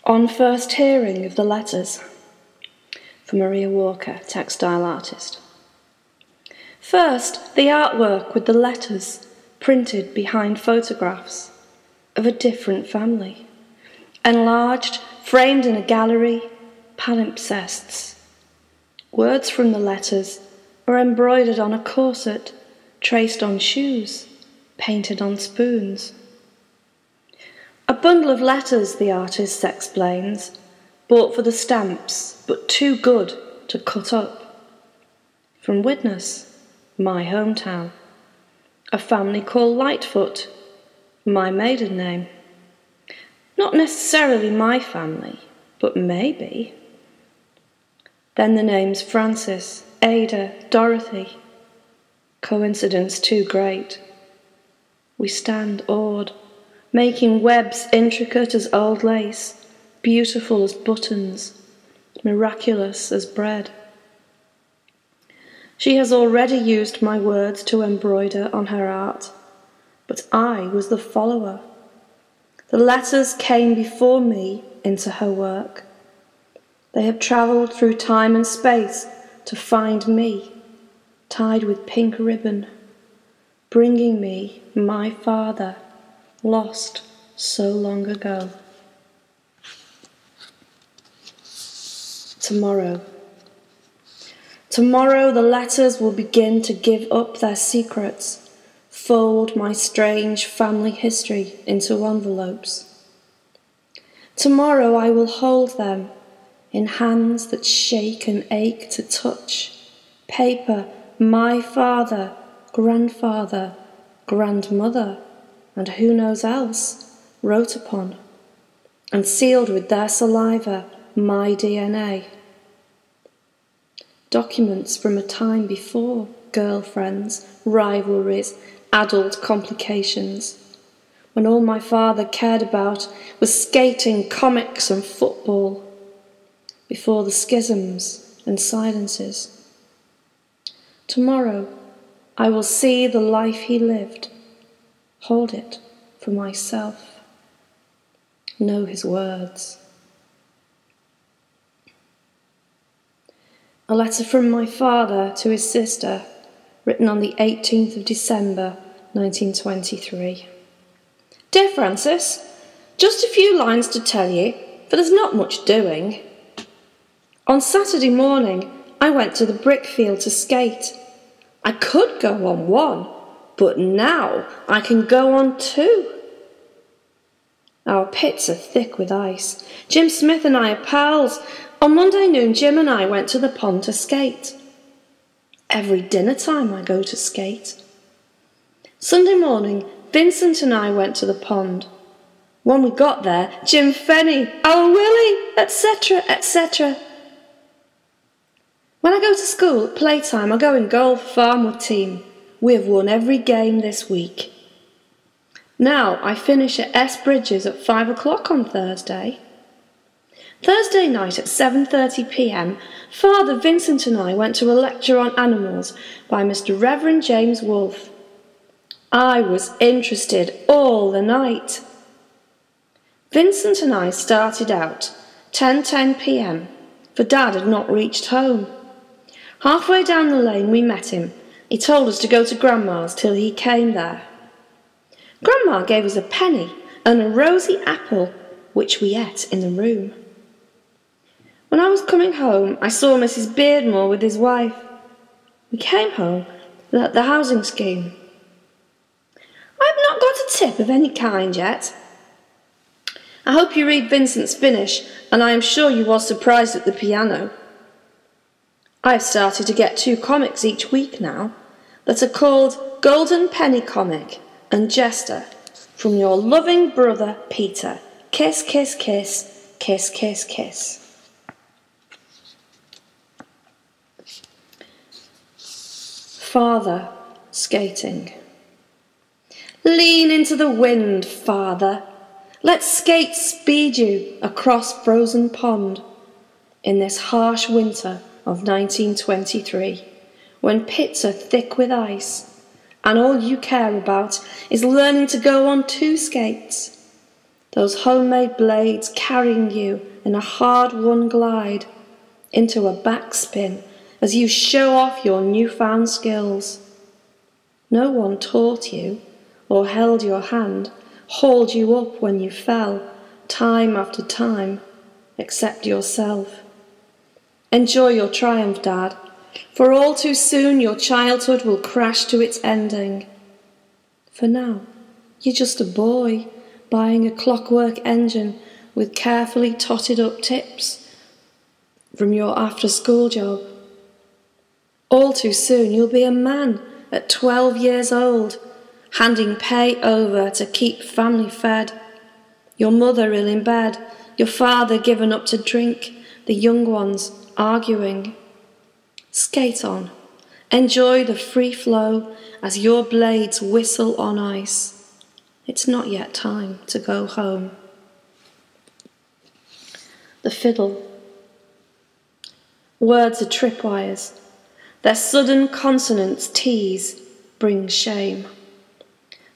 On first hearing of the letters, for Maria Walker, textile artist. First, the artwork with the letters printed behind photographs of a different family, enlarged, framed in a gallery, palimpsests. Words from the letters are embroidered on a corset, traced on shoes, painted on spoons. A bundle of letters, the artist explains, bought for the stamps, but too good to cut up. From Widnes, my hometown. A family called Lightfoot, my maiden name. Not necessarily my family, but maybe. Then the names Francis, Ada, Dorothy. Coincidence too great. We stand awed, making webs intricate as old lace, beautiful as buttons, miraculous as bread. She has already used my words to embroider on her art, but I was the follower. The letters came before me into her work. They have travelled through time and space to find me, tied with pink ribbon, bringing me my father, lost so long ago. Tomorrow. Tomorrow the letters will begin to give up their secrets, fold my strange family history into envelopes. Tomorrow I will hold them in hands that shake and ache to touch, paper my father, grandfather, grandmother, and who knows else, wrote upon, and sealed with their saliva my DNA. Documents from a time before girlfriends, rivalries, adult complications, when all my father cared about was skating, comics and football, before the schisms and silences. Tomorrow I will see the life he lived, hold it for myself, know his words. A letter from my father to his sister, written on the 18th of December 1923. Dear Francis, just a few lines to tell you, for there's not much doing. On Saturday morning I went to the brickfield to skate. I could go on one, but now I can go on two. Our pits are thick with ice. Jim Smith and I are pals. On Monday noon, Jim and I went to the pond to skate. Every dinner time I go to skate. Sunday morning, Vincent and I went to the pond. When we got there, Jim Fenny, our Willie, etc., etc. When I go to school at playtime, I go in goal for Farmwood team. We have won every game this week. Now I finish at S. Bridges at 5 o'clock on Thursday. Thursday night at 7:30 p.m, Father Vincent and I went to a lecture on animals by Mr. Reverend James Wolfe. I was interested all the night. Vincent and I started out 10:10 p.m, for Dad had not reached home. Halfway down the lane we met him. He told us to go to Grandma's till he came there. Grandma gave us a penny and a rosy apple, which we ate in the room. When I was coming home, I saw Mrs. Beardmore with his wife. We came home at the housing scheme. I have not got a tip of any kind yet. I hope you read Vincent's finish, and I am sure you was surprised at the piano. I have started to get 2 comics each week now that are called Golden Penny Comic and Jester, from your loving brother Peter. Kiss, kiss, kiss, kiss, kiss, kiss. Father, skating. Lean into the wind, father. Let skate speed you across frozen pond in this harsh winter of 1923, when pits are thick with ice, and all you care about is learning to go on 2 skates. those homemade blades carrying you in a hard-won glide into a backspin as you show off your newfound skills. No one taught you or held your hand, hauled you up when you fell, time after time, except yourself. Enjoy your triumph, Dad, for all too soon your childhood will crash to its ending. For now, you're just a boy buying a clockwork engine with carefully totted up tips from your after-school job. All too soon you'll be a man at 12 years old, handing pay over to keep family fed, your mother ill in bed, your father given up to drink, the young ones arguing. Skate on, enjoy the free flow as your blades whistle on ice. It's not yet time to go home. The fiddle. Words are tripwires. Their sudden consonants tease, bring shame.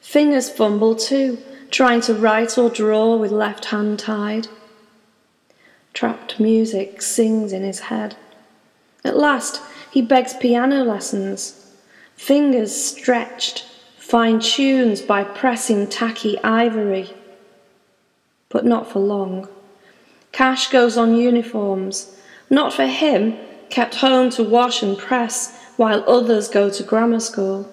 Fingers fumble too, trying to write or draw with left hand tied. Trapped music sings in his head. At last he begs piano lessons. Fingers stretched, fine tunes by pressing tacky ivory. But not for long. Cash goes on uniforms, not for him, kept home to wash and press while others go to grammar school.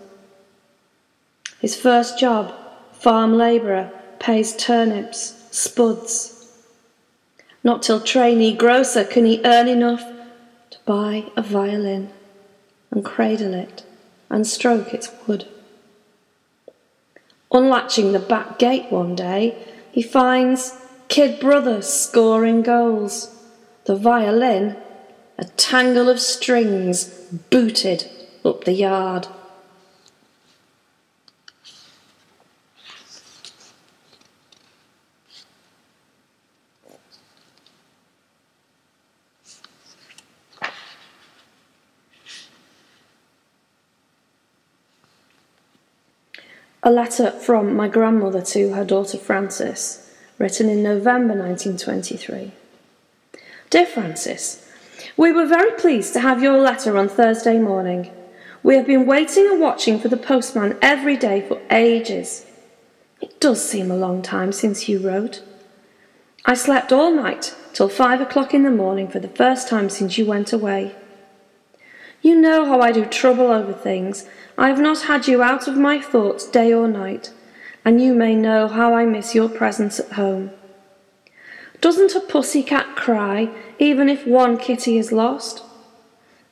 His first job, farm labourer, pays turnips, spuds. Not till trainee grocer can he earn enough to buy a violin and cradle it and stroke its wood. Unlatching the back gate one day, he finds kid brothers scoring goals, the violin a tangle of strings booted up the yard. A letter from my grandmother to her daughter Frances, written in November 1923. Dear Frances, we were very pleased to have your letter on Thursday morning. We have been waiting and watching for the postman every day for ages. It does seem a long time since you wrote. I slept all night till 5 o'clock in the morning for the first time since you went away. You know how I do trouble over things. I have not had you out of my thoughts day or night, and you may know how I miss your presence at home. Doesn't a pussycat cry even if one kitty is lost?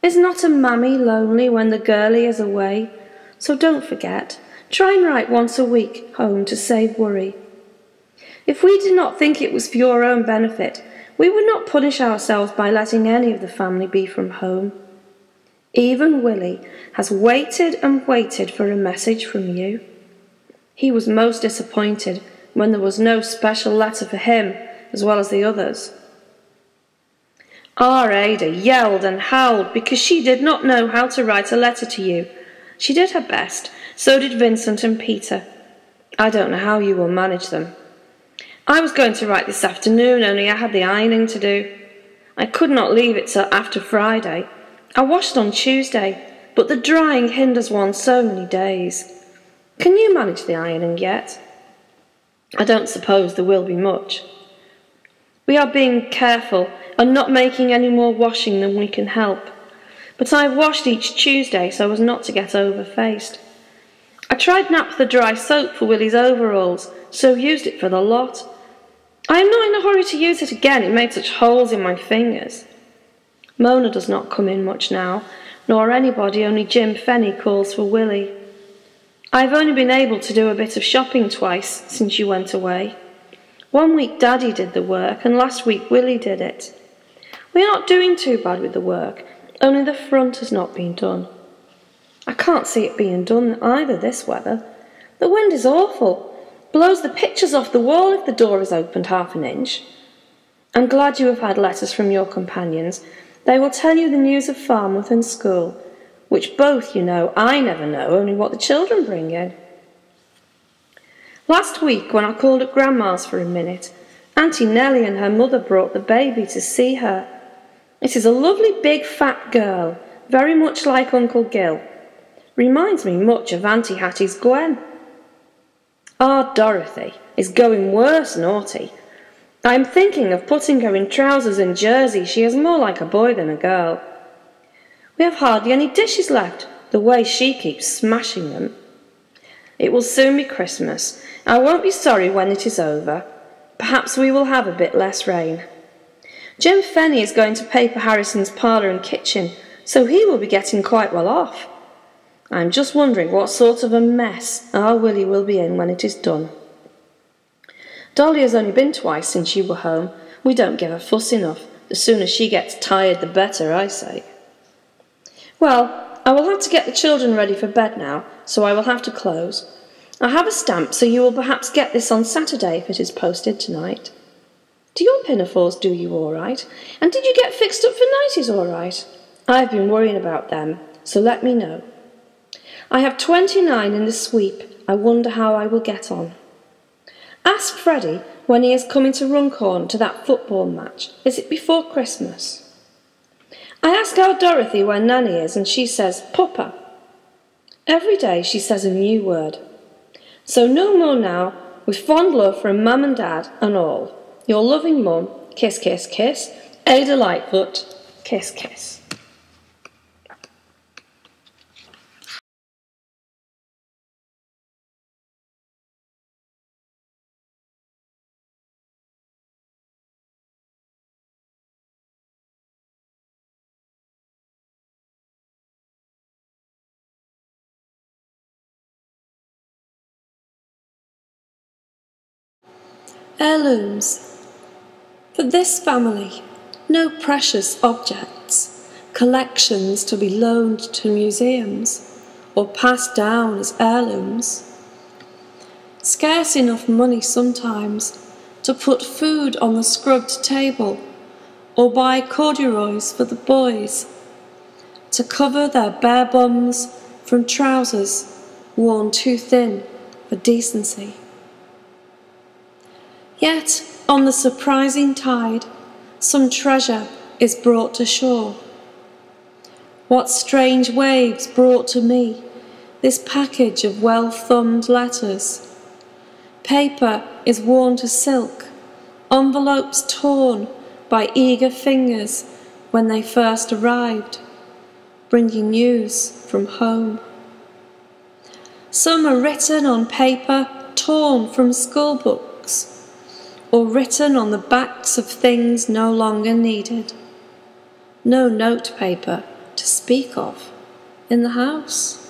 Is not a mammy lonely when the girlie is away? So don't forget, try and write once a week home to save worry. If we did not think it was for your own benefit, we would not punish ourselves by letting any of the family be from home. Even Willie has waited and waited for a message from you. He was most disappointed when there was no special letter for him as well as the others. Our Ada yelled and howled because she did not know how to write a letter to you. She did her best, so did Vincent and Peter. I don't know how you will manage them. I was going to write this afternoon, only I had the ironing to do. I could not leave it till after Friday. I washed on Tuesday, but the drying hinders one so many days. Can you manage the ironing yet? I don't suppose there will be much. We are being careful and not making any more washing than we can help, but I have washed each Tuesday so as not to get overfaced. I tried naphtha dry soap for Willie's overalls, so used it for the lot. I am not in a hurry to use it again, it made such holes in my fingers. Mona does not come in much now, nor anybody, only Jim Fenny calls for Willie. I have only been able to do a bit of shopping twice since you went away. 1 week Daddy did the work, and last week Willie did it. We are not doing too bad with the work, only the front has not been done. I can't see it being done either this weather. The wind is awful, blows the pictures off the wall if the door is opened half an inch. I'm glad you have had letters from your companions. They will tell you the news of Farmouth and school, which both you know I never know, only what the children bring in. Last week, when I called at Grandma's for a minute, Auntie Nellie and her mother brought the baby to see her. It is a lovely big fat girl, very much like Uncle Gil. Reminds me much of Auntie Hattie's Gwen. Our Dorothy is going worse naughty. I am thinking of putting her in trousers and jersey. She is more like a boy than a girl. We have hardly any dishes left, the way she keeps smashing them. It will soon be Christmas. I won't be sorry when it is over. Perhaps we will have a bit less rain. Jim Fenny is going to paper Harrison's parlour and kitchen, so he will be getting quite well off. I am just wondering what sort of a mess our Willie will be in when it is done. Dolly has only been twice since you were home. We don't give a fuss enough. The sooner she gets tired, the better, I say. Well, I will have to get the children ready for bed now, so I will have to close. I have a stamp, so you will perhaps get this on Saturday if it is posted tonight. Do your pinafores do you all right? And did you get fixed up for nighties all right? I have been worrying about them, so let me know. I have 29 in the sweep. I wonder how I will get on. Ask Freddie when he is coming to Runcorn to that football match. Is it before Christmas? I ask our Dorothy where Nanny is, and she says, Papa. Every day she says a new word. So no more now, with fond love from Mum and Dad and all. Your loving Mum, kiss, kiss, kiss. Ada Lightfoot, kiss, kiss. Heirlooms. For this family, no precious objects, collections to be loaned to museums or passed down as heirlooms. Scarce enough money sometimes to put food on the scrubbed table or buy corduroys for the boys to cover their bare bums from trousers worn too thin for decency. Yet, on the surprising tide, some treasure is brought to shore. What strange waves brought to me this package of well-thumbed letters? Paper is worn to silk, envelopes torn by eager fingers when they first arrived, bringing news from home. Some are written on paper torn from school books, or written on the backs of things no longer needed. No notepaper to speak of in the house.